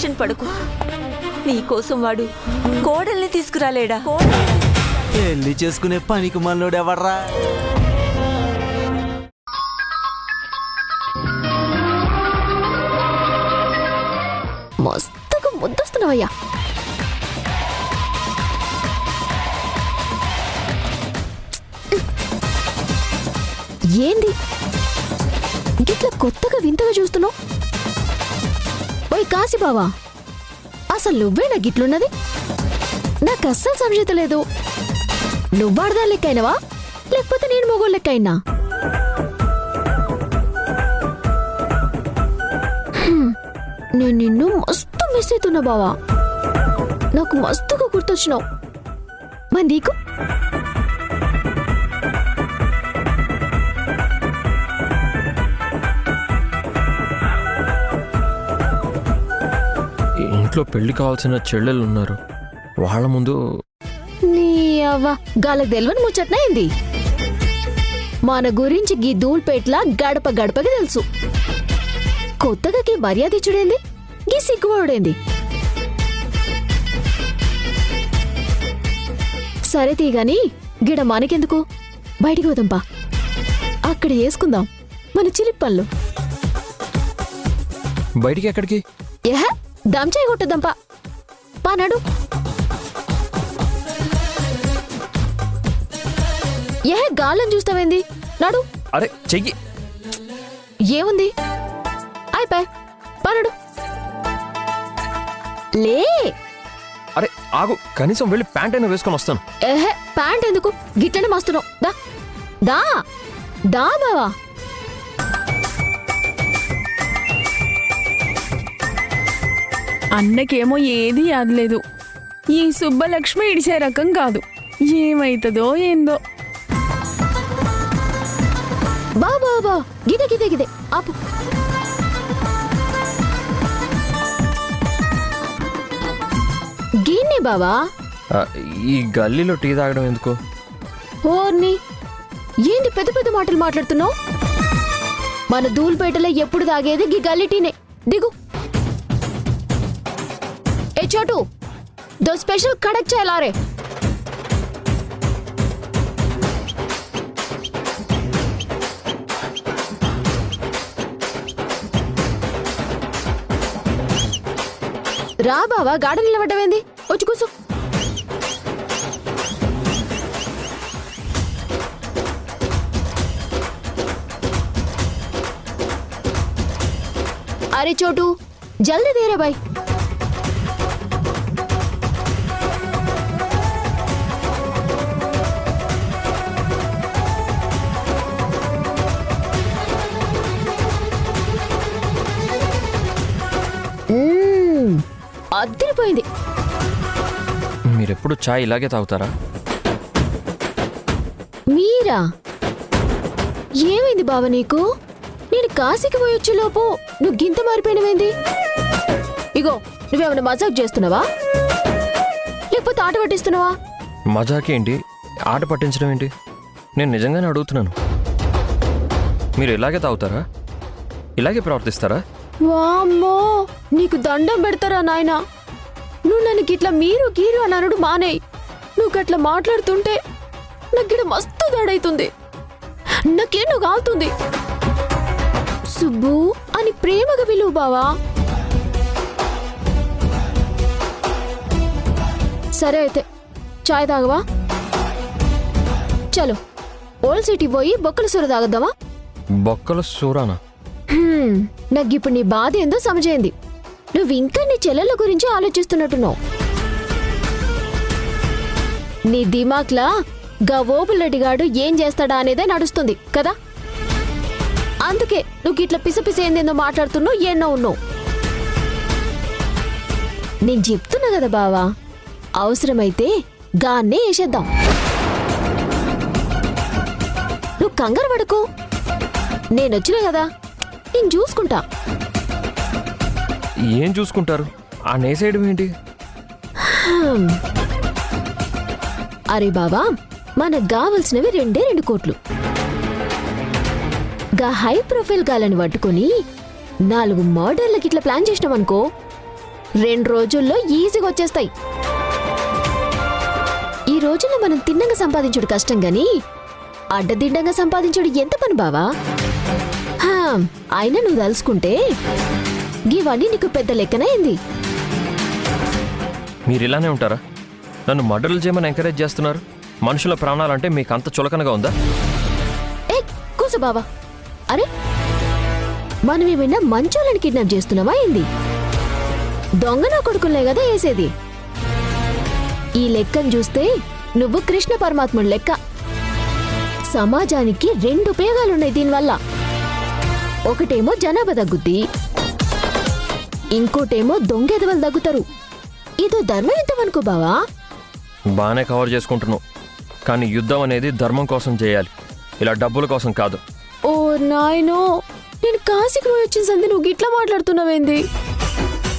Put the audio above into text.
Tension పడకు. నీకోసం వాడు కోడల్ని తీసుకురాలేడా? పెళ్లి చేసుకునే పనికి మనోడు ఎవర్రా? మస్తుగా ముద్దొస్తున్నావయ్యా. ఏంది గిట్లా కొత్తగా వింతగా చూస్తున్నావు? ఓయ్ కాశీ బావా, అసలు నువ్వేనా గిట్లున్నది? నాకు అస్సలు సంశయత లేదు. నువ్వాడదా లెక్కైనవా లేకపోతే నేను మొగోళ్ళ లెక్కైనా? నేను నిన్ను మస్తు మిస్ అవుతున్నా బావా. నాకు మస్తుగా గుర్తొచ్చినావు. మరి నీకు? ఇంట్లో పెళ్లి కావాల్సిన చెల్లెలు ఉన్నారు, వాళ్ళ ముందు నీ అవ్వ గాలకు తెలియని ముచ్చట్నా ఏంది? మన గురించి గీ ధూల్పేట్ల గడప గడపకి తెలుసు. కొత్తగా గీ మర్యాద ఇచ్చుడేంది, గీ సిగ్గుపడుడేంది? సరే తీగాని గిడ మనకెందుకు, బయటికి పోదాంపా. అక్కడ వేసుకుందాం మన చిలిప్పళ్ళు. బయటికి ఎక్కడికి? ఏహ దంచాయి కొట్టద్దాంపా. పానాడు. ఏహే గాలం చూస్తావేంది? నాడు. అరే చెయ్యి. ఏముంది? అయిపోయి పానాడు. లే. అరే ఆగు, కనీసం వెళ్ళి ప్యాంట్ అయినా వేసుకొని వస్తాను. ఏహే ప్యాంట్ ఎందుకు, గిట్లనే మస్తున్నావు. దా దా దా బావా. అన్నకేమో ఏది యాదలేదు. ఈ సుబ్బలక్ష్మి ఇడిసే రకం కాదు. ఏమైతుందో ఏందో. బా బా బా గిదే గిదే గిదే ఆపు. గిన్నే బావా. ఈ గల్లీలో టీ తాగడం ఎందుకు? ఓర్ని ఏంది పెద్ద పెద్ద మాటలు మాట్లాడుతున్నావు? మన ధూల్పేటలో ఎప్పుడు తాగేది గీ గల్లీ టీనే. దిగు. ఏ చోటు దో స్పెషల్ కడక్ చేయాలరే. రా బావా, గాఢ నిలబడ్డవేంది? వచ్చి కూసు. అరే చోటు జల్దీ దేరా బాయ్. అద్దరిపోయింది. మీరెప్పుడు చాయ్ ఇలాగే తాగుతారా? మీరా? ఏమైంది బావ నీకు? నేను కాశీకి పోయొచ్చేలోపు నువ్వు గింత మారిపోయినవేంది? ఇగో నువ్వేమైనా మజాక్ చేస్తున్నావా లేకపోతే ఆట పట్టిస్తున్నావా? మజాకేంటి, ఆట పట్టించడం ఏంటి? నేను నిజంగానే అడుగుతున్నాను. మీరు ఇలాగే తాగుతారా? ఇలాగే ప్రవర్తిస్తారా? వామ్మో, నీకు దండం పెడతారా నాయనా? నువ్వు నన్ను గిట్లా మీరు గీరు అని అనుడు మానేయ్. నువ్వు గట్లా మాట్లాడుతుంటే నాకు గిడ మస్తు దాడైతుంది. నాకేనో కాలుతుంది. సుబ్బు అని ప్రేమగా పిలువు బావా. సరే అయితే చాయ్ తాగవా? చలో ఓల్డ్ సిటీ పోయి బొక్కల సూర తాగద్దామా? బొక్కల సూరానా? నాకు ఇప్పుడు నీ బాధ ఏందో సమజైంది. నువ్వు ఇంకా నీ చెల్లెల గురించి ఆలోచిస్తున్నట్టున్నావు. నీ దిమాక్లా గా ఓబులరెడ్డిగాడు ఏం చేస్తాడా అనేదే నడుస్తుంది కదా. అందుకే నువ్వు ఇట్లా పిసపిస ఏందేందో మాట్లాడుతున్నావు, ఏన్నో ఉన్నావు. నేను చెప్తున్నా కదా బావా, అవసరమైతే గాన్నే వేసేద్దాం. నువ్వు కంగారు పడకు, నేనొచ్చినా కదా, నేను చూసుకుంటా. ఏం చూసుకుంటారు? ఆ నేసేయడం ఏంటి? అరే బావా, మనకు కావలసినవి 2 కోట్లు. గా హై ప్రొఫైల్ గాలని పట్టుకుని 4 మర్డర్లకి ఇట్లా ప్లాన్ చేసినామనుకో, 2 రోజుల్లో ఈజీగా వచ్చేస్తాయి. ఈ రోజుల్లో మనం తిన్నంగా సంపాదించుడు కష్టం గాని అడ్డదిడ్డంగా సంపాదించుడు ఎంత పని బావా? అయినా నువ్వు తలుసుకుంటే ఇవన్నీ నీకు పెద్ద లెక్కనైంది. మీరు ఇలానే ఉంటారా? నన్ను మర్డర్లు చేయమని ఎంకరేజ్ చేస్తున్నారు. మనుషుల ప్రాణాలంటే మీకు అంత చులకనగా ఉందా? ఏ కూస బావా. అరే మనం ఏమైనా మంచోళ్ళని కిడ్నాప్ చేస్తున్నావా ఏంది? దొంగన కొడుకులే కదా వేసేది. ఈ లెక్కను చూస్తే నువ్వు కృష్ణ పరమాత్ముడి లెక్క. సమాజానికి 2 ఉపయోగాలున్నాయి దీనివల్ల. ఒకటేమో జనాభా తగ్గుద్ది, ఇంకోటేమో దొంగెదవలు తగ్గుతారు. ఇదో ధర్మం ఎంతవనుకో బావా? బాగానే కవర్ చేసుకుంటున్నావు, కానీ యుద్ధం అనేది ధర్మం కోసం చేయాలి, ఇలా డబ్బుల కోసం కాదు. ఓ నాయనో, నేను కాశీకి పోయి వచ్చిన సంది నువ్వు గిట్లా మాట్లాడుతున్నావేంది?